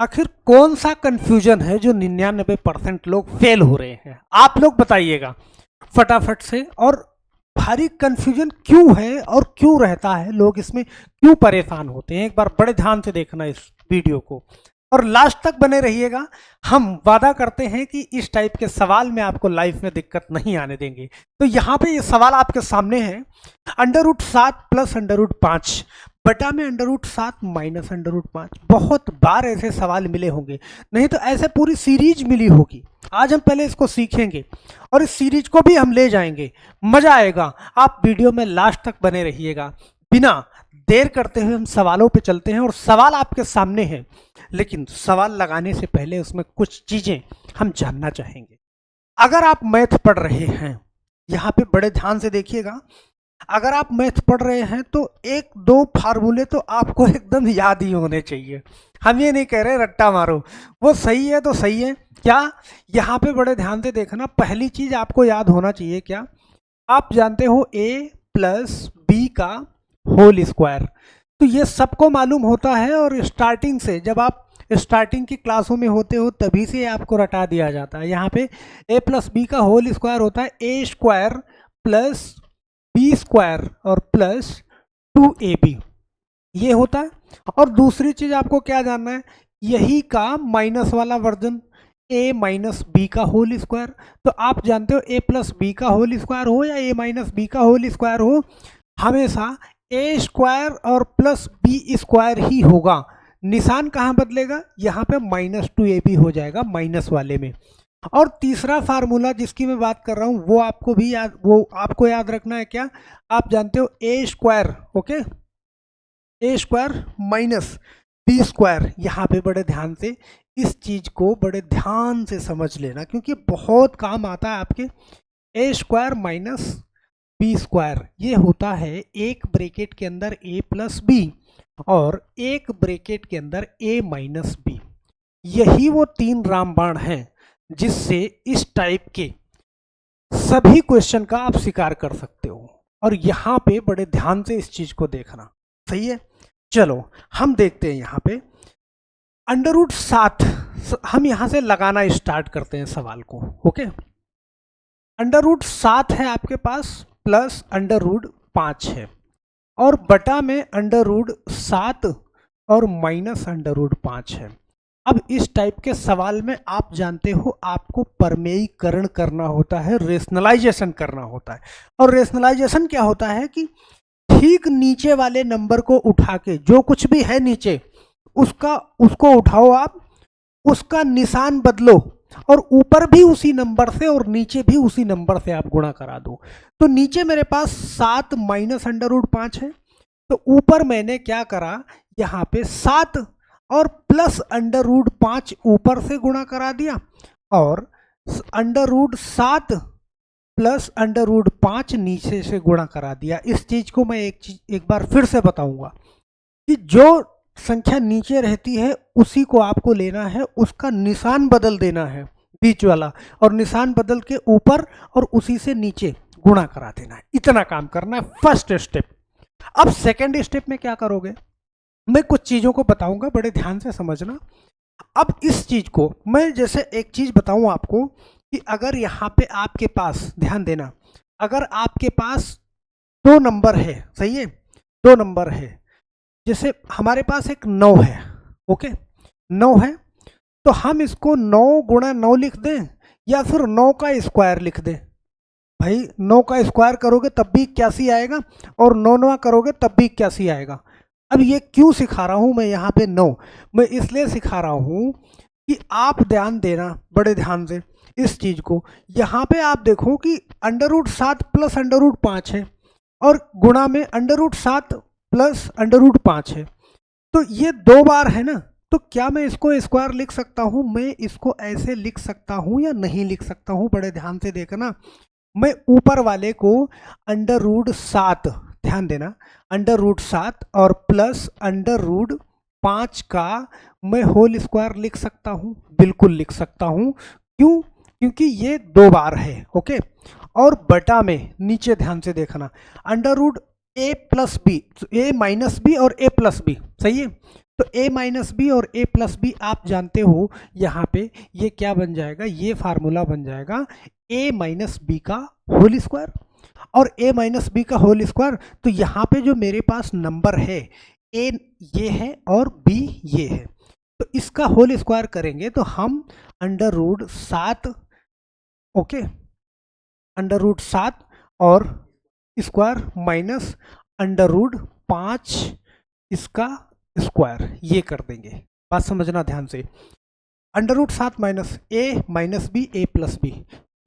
आखिर कौन सा कंफ्यूजन है जो 99% लोग फेल हो रहे हैं? आप लोग बताइएगा फटाफट से। और भारी कंफ्यूजन क्यों है और क्यों रहता है, लोग इसमें क्यों परेशान होते हैं? एक बार बड़े ध्यान से देखना इस वीडियो को और लास्ट तक बने रहिएगा। हम वादा करते हैं कि इस टाइप के सवाल में आपको लाइफ में दिक्कत नहीं आने देंगे। तो यहाँ पे ये सवाल आपके सामने है, √7 प्लस √5 बटा में √7 माइनस √5। बहुत बार ऐसे सवाल मिले होंगे, नहीं तो ऐसे पूरी सीरीज मिली होगी। आज हम पहले इसको सीखेंगे और इस सीरीज को भी हम ले जाएंगे, मजा आएगा। आप वीडियो में लास्ट तक बने रहिएगा। बिना देर करते हुए हम सवालों पे चलते हैं और सवाल आपके सामने है, लेकिन सवाल लगाने से पहले उसमें कुछ चीजें हम जानना चाहेंगे। अगर आप मैथ पढ़ रहे हैं, यहाँ पे बड़े ध्यान से देखिएगा, अगर आप मैथ पढ़ रहे हैं तो एक दो फार्मूले तो आपको एकदम याद ही होने चाहिए। हम ये नहीं कह रहे रट्टा मारो, वो सही है तो सही है क्या। यहाँ पे बड़े ध्यान से देखना, पहली चीज आपको याद होना चाहिए क्या, आप जानते हो a प्लस बी का होल स्क्वायर। तो ये सबको मालूम होता है और स्टार्टिंग से, जब आप स्टार्टिंग की क्लासों में होते हो तभी से आपको रटा दिया जाता है। यहाँ पे a प्लस बी का होल स्क्वायर होता है a square plus B square और प्लस 2ab, ये होता है। और दूसरी चीज आपको क्या जानना है, यही का माइनस वाला वर्जन a माइनस बी का होल स्क्वायर। तो आप जानते हो a प्लस बी का होल स्क्वायर हो या a माइनस बी का होल स्क्वायर हो, हमेशा a स्क्वायर और प्लस बी स्क्वायर ही होगा। निशान कहाँ बदलेगा, यहाँ पे -2ab हो जाएगा माइनस वाले में। और तीसरा फार्मूला जिसकी मैं बात कर रहा हूँ वो आपको भी याद, वो आपको याद रखना है क्या, आप जानते हो a square, okay, a square minus b square. यहाँ पे बड़े ध्यान से इस चीज को बड़े ध्यान से समझ लेना, क्योंकि बहुत काम आता है आपके। a square minus b square ये होता है एक ब्रैकेट के अंदर a प्लस बी और एक ब्रैकेट के अंदर a माइनस बी। यही वो तीन रामबाण हैं जिससे इस टाइप के सभी क्वेश्चन का आप शिकार कर सकते हो। और यहाँ पे बड़े ध्यान से इस चीज को देखना, सही है। चलो हम देखते हैं यहाँ पे √7, हम यहाँ से लगाना स्टार्ट करते हैं सवाल को, ओके। √7 है आपके पास प्लस √5 है और बटा में √7 और माइनस √5 है। अब इस टाइप के सवाल में आप जानते हो आपको परमेयीकरण करना होता है, रेशनलाइजेशन करना होता है। और रेशनलाइजेशन क्या होता है कि ठीक नीचे वाले नंबर को उठा के, जो कुछ भी है नीचे उसको उठाओ आप, उसका निशान बदलो और ऊपर भी उसी नंबर से और नीचे भी उसी नंबर से आप गुणा करा दो। तो नीचे मेरे पास 7 माइनस √5 है, तो ऊपर मैंने क्या करा, यहाँ पे 7 और प्लस √5 ऊपर से गुणा करा दिया और √7 प्लस √5 नीचे से गुणा करा दिया। इस चीज को मैं एक बार फिर से बताऊंगा कि जो संख्या नीचे रहती है उसी को आपको लेना है, उसका निशान बदल देना है बीच वाला, और निशान बदल के ऊपर और उसी से नीचे गुणा करा देना है। इतना काम करना है फर्स्ट स्टेप। अब सेकेंड स्टेप में क्या करोगे, मैं कुछ चीजों को बताऊंगा, बड़े ध्यान से समझना। अब इस चीज को मैं जैसे एक चीज बताऊं आपको कि अगर यहाँ पे आपके पास, ध्यान देना, अगर आपके पास दो नंबर है, सही है, दो नंबर है, जैसे हमारे पास एक 9 है, ओके, 9 है, तो हम इसको 9 गुणा 9 लिख दें या फिर 9 का स्क्वायर लिख दें। भाई 9 का स्क्वायर करोगे तब भी 81 आएगा और 9 करोगे तब भी 81 आएगा। अब ये क्यों सिखा रहा हूं मैं यहाँ पे 9, मैं इसलिए सिखा रहा हूं कि आप ध्यान देना बड़े ध्यान से इस चीज को। यहाँ पे आप देखो कि √7 प्लस √5 है और गुणा में √7 प्लस √5 है, तो ये दो बार है ना। तो क्या मैं इसको स्क्वायर लिख सकता हूँ, मैं इसको ऐसे लिख सकता हूँ या नहीं लिख सकता हूँ, बड़े ध्यान से देखना। मैं ऊपर वाले को √7, ध्यान देना, √7 और प्लस √5 का मैं होल स्क्वायर लिख सकता हूँ, बिल्कुल लिख सकता हूँ। क्यों, क्योंकि ये दो बार है, ओके। और बटा में नीचे ध्यान से देखना, ए प्लस बी, ए माइनस बी और ए प्लस बी, सही है। तो ए माइनस बी और ए प्लस बी आप जानते हो यहाँ पे ये क्या बन जाएगा, ये फार्मूला बन जाएगा ए माइनस बी का होल स्क्वायर। और ए माइनस बी का होल स्क्वायर, तो यहाँ पे जो मेरे पास नंबर है ए ये है और बी ये है, तो इसका होल स्क्वायर करेंगे तो हम under root 7, okay, under root 7 और स्क्वायर माइनस अंडर रूट 5 इसका स्क्वायर, ये कर देंगे। बात समझना ध्यान से, अंडर रूट 7 माइनस बी ए प्लस बी,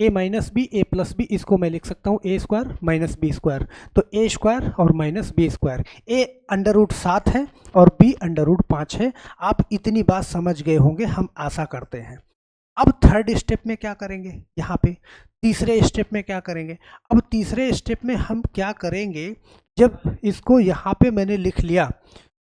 ए माइनस बी ए प्लस बी, इसको मैं लिख सकता हूँ ए स्क्वायर माइनस बी स्क्वायर, तो ए स्क्वायर और minus b square. A under root 7 है और बी अंडर रूट 5 है। आप इतनी बात समझ गए होंगे, हम आशा करते हैं। अब थर्ड स्टेप में क्या करेंगे, यहाँ पे तीसरे स्टेप में क्या करेंगे। अब तीसरे स्टेप में हम क्या करेंगे, जब इसको यहाँ पे मैंने लिख लिया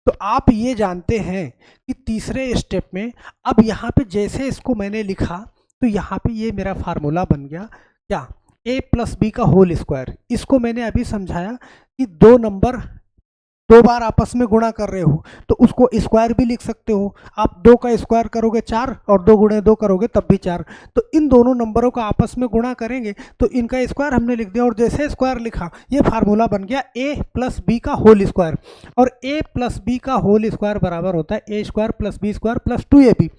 तो आप ये जानते हैं कि तीसरे स्टेप में अब यहाँ पे जैसे इसको मैंने लिखा तो यहाँ पे ये मेरा फार्मूला बन गया क्या, ए प्लस बी का होल स्क्वायर। इसको मैंने अभी समझाया कि दो नंबर दो बार आपस में गुणा कर रहे हो तो उसको स्क्वायर भी लिख सकते हो। आप 2 का स्क्वायर करोगे 4 और 2 गुणे 2 करोगे तब भी 4, तो इन दोनों नंबरों का आपस में गुणा करेंगे तो इनका स्क्वायर हमने लिख दिया, और जैसे स्क्वायर लिखा ये फार्मूला बन गया ए प्लस बी का होल स्क्वायर। और ए प्लस बी का होल स्क्वायर बराबर होता है A square plus B square plus 2ab।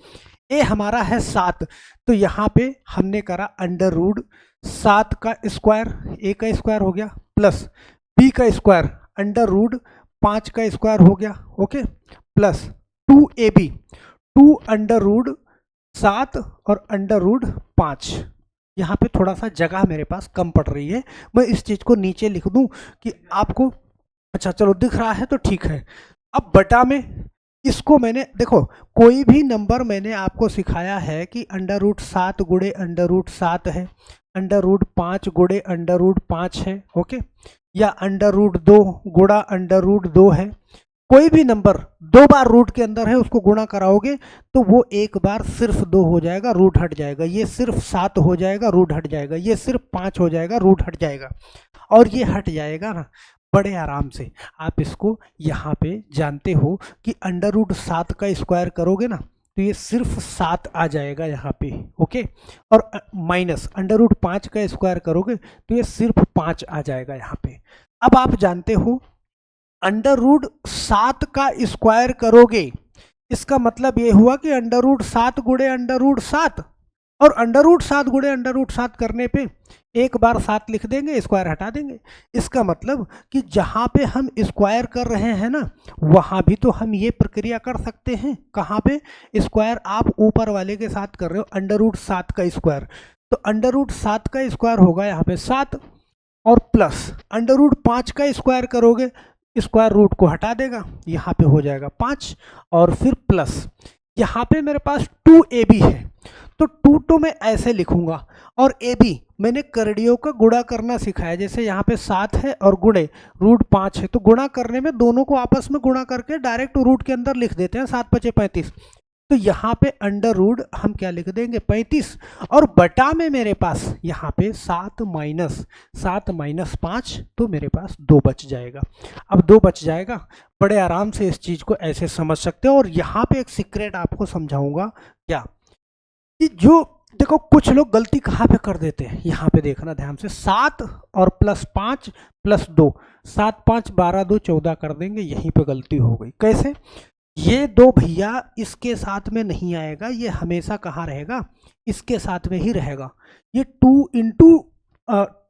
A हमारा है 7, तो यहाँ पे हमने करा अंडर रूट 7 का स्क्वायर, ए का स्क्वायर हो गया, प्लस बी का स्क्वायर अंडर रूट 5 का स्क्वायर हो गया, okay, plus 2ab, 2 under root 7 और अंडर रूट 5। यहाँ पे थोड़ा सा जगह मेरे पास कम पड़ रही है, मैं इस चीज़ को नीचे लिख दूं कि आपको, अच्छा चलो दिख रहा है तो ठीक है। अब बटा में इसको मैंने देखो, कोई भी नंबर मैंने आपको सिखाया है कि अंडर रूट 7 गुणे अंडर रूट 7 है, अंडर रूट 5 गुणे अंडर रूट 5 है, ओके, या अंडर रूट 2 गुणा अंडर रूट 2 है। कोई भी नंबर 2 बार रूट के अंदर है उसको गुणा कराओगे तो वो एक बार सिर्फ 2 हो जाएगा, रूट हट जाएगा, ये सिर्फ 7 हो जाएगा, रूट हट जाएगा, ये सिर्फ 5 हो जाएगा, रूट हट जाएगा, और ये हट जाएगा ना बड़े आराम से। आप इसको यहाँ पे जानते हो कि अंडर रूट 7 का स्क्वायर करोगे ना तो ये सिर्फ 7 आ जाएगा यहाँ पे, ओके, और माइनस अंडर रूट 5 का स्क्वायर करोगे तो ये सिर्फ 5 आ जाएगा यहाँ पे। अब आप जानते हो अंडर रूट 7 का स्क्वायर करोगे, इसका मतलब ये हुआ कि अंडर रूट 7 गुणे अंडर रूट 7, और अंडर रूट 7 गुणे अंडर रूट 7 करने पे एक बार 7 लिख देंगे, स्क्वायर हटा देंगे। इसका मतलब कि जहाँ पे हम स्क्वायर कर रहे हैं ना वहाँ भी तो हम ये प्रक्रिया कर सकते हैं। कहाँ पे स्क्वायर आप ऊपर वाले के साथ कर रहे हो, अंडर रूट 7 का स्क्वायर, तो अंडर रूट 7 का स्क्वायर होगा यहाँ पे 7, और प्लस अंडर रूट 5 का स्क्वायर करोगे, स्क्वायर रूट को हटा देगा, यहाँ पे हो जाएगा 5, और फिर प्लस यहाँ पे मेरे पास 2ab है तो 2 तो मैं ऐसे लिखूंगा, और ab मैंने करड़ियों का गुणा करना सिखाया, जैसे यहाँ पे 7 है और गुणे रूट 5 है, तो गुणा करने में दोनों को आपस में गुणा करके डायरेक्ट रूट के अंदर लिख देते हैं, 7 × 5 = 35, तो यहाँ पे अंडर रूट हम क्या लिख देंगे 35, और बटा में मेरे पास यहाँ पे 7 माइनस 5, तो मेरे पास 2 बच जाएगा। अब 2 बच जाएगा, बड़े आराम से इस चीज़ को ऐसे समझ सकते हो। और यहाँ पे एक सीक्रेट आपको समझाऊंगा क्या, कि जो देखो कुछ लोग गलती कहाँ पे कर देते हैं, यहाँ पे देखना ध्यान से, 7 और प्लस 5 प्लस 2, 7 5 12 2 14 कर देंगे, यहीं पे गलती हो गई। कैसे, ये 2 भैया इसके साथ में नहीं आएगा, ये हमेशा कहाँ रहेगा, इसके साथ में ही रहेगा। ये 2 ×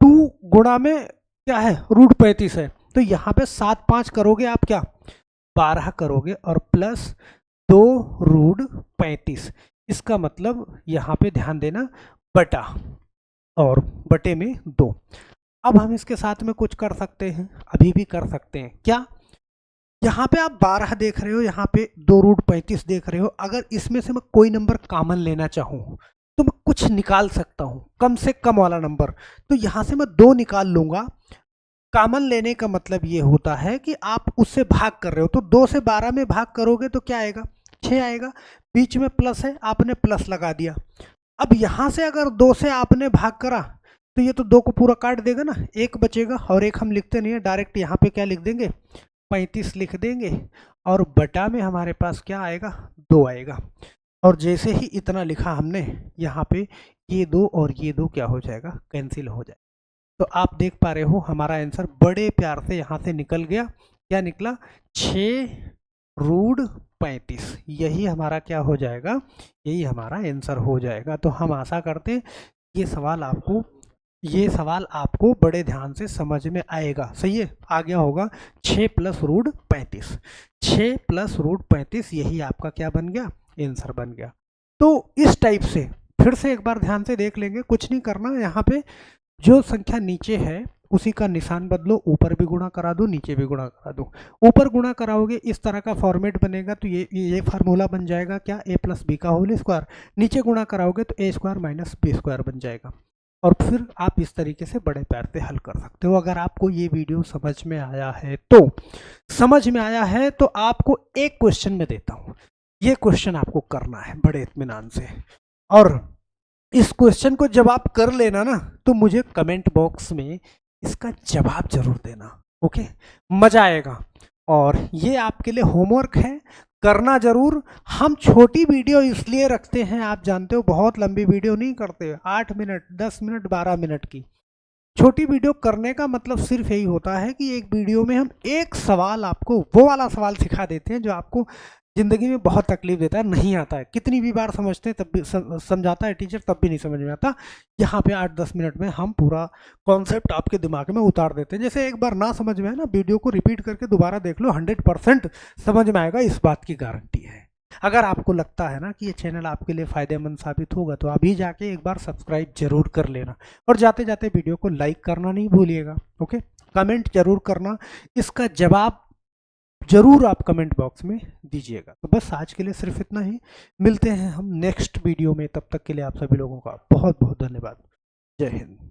2 गुणा में क्या है रूट 35 है, तो यहाँ पे 7 5 करोगे आप क्या 12 करोगे, और प्लस 2 रूट 35, इसका मतलब यहाँ पे ध्यान देना बटा, और बटे में 2। अब हम इसके साथ में कुछ कर सकते हैं, अभी भी कर सकते हैं क्या, यहाँ पे आप 12 देख रहे हो, यहाँ पे 2 रूट 35 देख रहे हो, अगर इसमें से मैं कोई नंबर कॉमन लेना चाहूँ तो मैं कुछ निकाल सकता हूँ, कम से कम वाला नंबर, तो यहाँ से मैं 2 निकाल लूँगा। कॉमन लेने का मतलब ये होता है कि आप उससे भाग कर रहे हो, तो 2 से 12 में भाग करोगे तो क्या आएगा 6 आएगा, बीच में प्लस है आपने प्लस लगा दिया। अब यहाँ से अगर 2 से आपने भाग करा तो तो ये तो 2 को पूरा काट देगा ना, 1 बचेगा, और 1 हम लिखते नहीं है, डायरेक्ट यहाँ पे क्या लिख देंगे 35 लिख देंगे, और बटा में हमारे पास क्या आएगा 2 आएगा। और जैसे ही इतना लिखा हमने, यहाँ पे ये 2 और ये 2 क्या हो जाएगा कैंसिल हो जाएगा। तो आप देख पा रहे हो हमारा आंसर बड़े प्यार से यहाँ से निकल गया। क्या निकला 6√35, यही हमारा क्या हो जाएगा, यही हमारा आंसर हो जाएगा। तो हम आशा करते हैं ये सवाल आपको बड़े ध्यान से समझ में आएगा। सही है, आ गया होगा 6 + √35, 6 + √35 यही आपका क्या बन गया आंसर बन गया। तो इस टाइप से फिर से एक बार ध्यान से देख लेंगे, कुछ नहीं करना, यहाँ पे जो संख्या नीचे है उसी का निशान बदलो, ऊपर भी गुणा करा दो नीचे भी गुणा करा दो। ऊपर गुणा कराओगे इस तरह का फॉर्मेट बनेगा, तो ये फार्मूला बन जाएगा क्या a + b का होल स्क्वायर, नीचे गुणा कराओगे तो a² - b² बन जाएगा। और फिर आप इस तरीके से बड़े प्यार से हल कर सकते हो। अगर आपको ये वीडियो समझ में आया है तो आपको एक क्वेश्चन में देता हूँ, ये क्वेश्चन आपको करना है बड़े इत्मीनान से, और इस क्वेश्चन को जब आप कर लेना ना तो मुझे कमेंट बॉक्स में इसका जवाब जरूर देना। ओके, मजा आएगा। और ये आपके लिए होमवर्क है, करना जरूर। हम छोटी वीडियो इसलिए रखते हैं, आप जानते हो बहुत लंबी वीडियो नहीं करते, 8 मिनट 10 मिनट 12 मिनट की छोटी वीडियो करने का मतलब सिर्फ यही होता है कि एक वीडियो में हम एक सवाल आपको, वो वाला सवाल सिखा देते हैं जो आपको जिंदगी में बहुत तकलीफ देता है, नहीं आता है, कितनी भी बार समझते हैं तब भी समझाता है टीचर तब भी नहीं समझ में आता। यहाँ पे 8-10 मिनट में हम पूरा कॉन्सेप्ट आपके दिमाग में उतार देते हैं। जैसे एक बार ना समझ में है ना, वीडियो को रिपीट करके दोबारा देख लो, 100% समझ में आएगा, इस बात की गारंटी है। अगर आपको लगता है ना कि ये चैनल आपके लिए फ़ायदेमंद साबित होगा तो अभी जाके एक बार सब्सक्राइब जरूर कर लेना, और जाते जाते वीडियो को लाइक करना नहीं भूलिएगा। ओके, कमेंट जरूर करना, इसका जवाब जरूर आप कमेंट बॉक्स में दीजिएगा। तो बस आज के लिए सिर्फ इतना ही, मिलते हैं हम नेक्स्ट वीडियो में, तब तक के लिए आप सभी लोगों का बहुत बहुत धन्यवाद। जय हिंद।